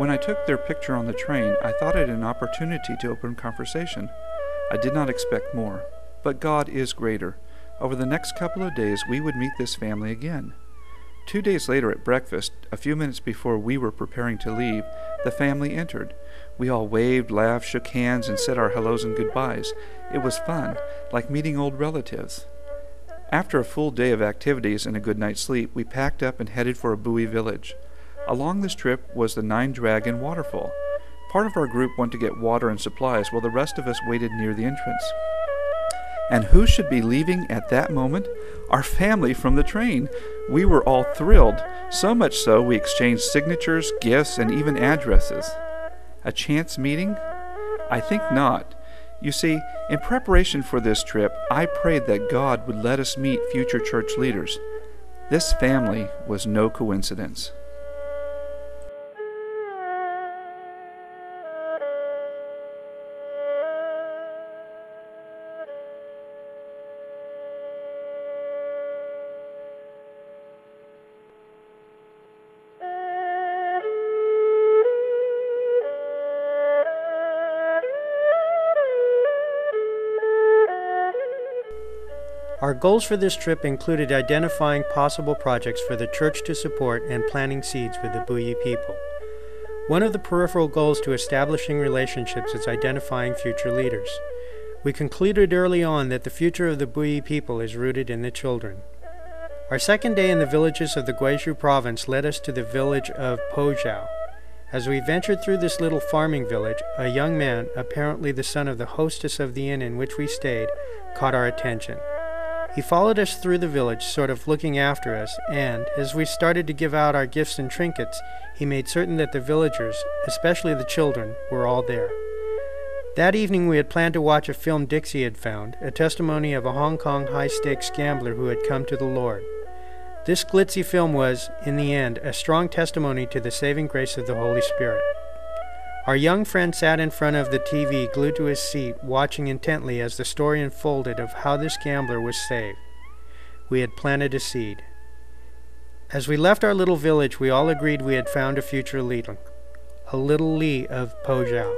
When I took their picture on the train, I thought it an opportunity to open conversation. I did not expect more, but God is greater. Over the next couple of days, we would meet this family again. 2 days later at breakfast, a few minutes before we were preparing to leave, the family entered. We all waved, laughed, shook hands, and said our hellos and goodbyes. It was fun, like meeting old relatives. After a full day of activities and a good night's sleep, we packed up and headed for a Bowie village. Along this trip was the Nine Dragon waterfall. Part of our group went to get water and supplies, while the rest of us waited near the entrance. And who should be leaving at that moment? Our family from the train. We were all thrilled, so much so we exchanged signatures, gifts, and even addresses. A chance meeting? I think not. You see, in preparation for this trip, I prayed that God would let us meet future church leaders. This family was no coincidence. Our goals for this trip included identifying possible projects for the church to support and planting seeds with the Bowie people. One of the peripheral goals to establishing relationships is identifying future leaders. We concluded early on that the future of the Bowie people is rooted in the children. Our second day in the villages of the Guizhou province led us to the village of Pojiao. As we ventured through this little farming village, a young man, apparently the son of the hostess of the inn in which we stayed, caught our attention. He followed us through the village, sort of looking after us, and, as we started to give out our gifts and trinkets, he made certain that the villagers, especially the children, were all there. That evening we had planned to watch a film Dixie had found, a testimony of a Hong Kong high-stakes gambler who had come to the Lord. This glitzy film was, in the end, a strong testimony to the saving grace of the Holy Spirit. Our young friend sat in front of the TV, glued to his seat, watching intently as the story unfolded of how this gambler was saved. We had planted a seed. As we left our little village, we all agreed we had found a future leader, a little Li of Pojiao.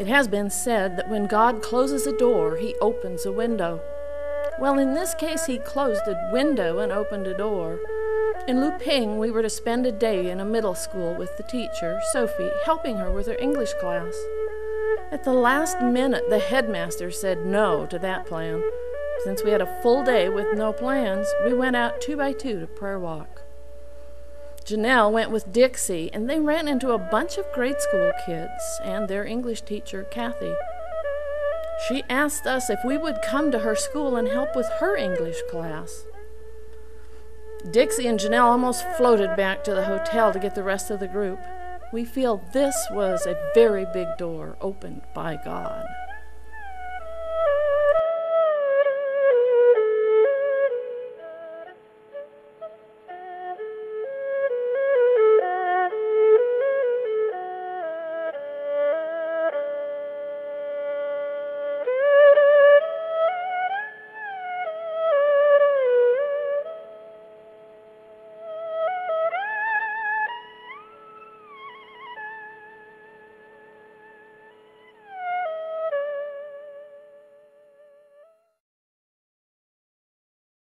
It has been said that when God closes a door, he opens a window. Well, in this case, he closed a window and opened a door. In Luping, we were to spend a day in a middle school with the teacher, Sophie, helping her with her English class. At the last minute, the headmaster said no to that plan. Since we had a full day with no plans, we went out 2 by 2 to prayer walk. Janelle went with Dixie, and they ran into a bunch of grade school kids and their English teacher, Kathy. She asked us if we would come to her school and help with her English class. Dixie and Janelle almost floated back to the hotel to get the rest of the group. We feel this was a very big door opened by God.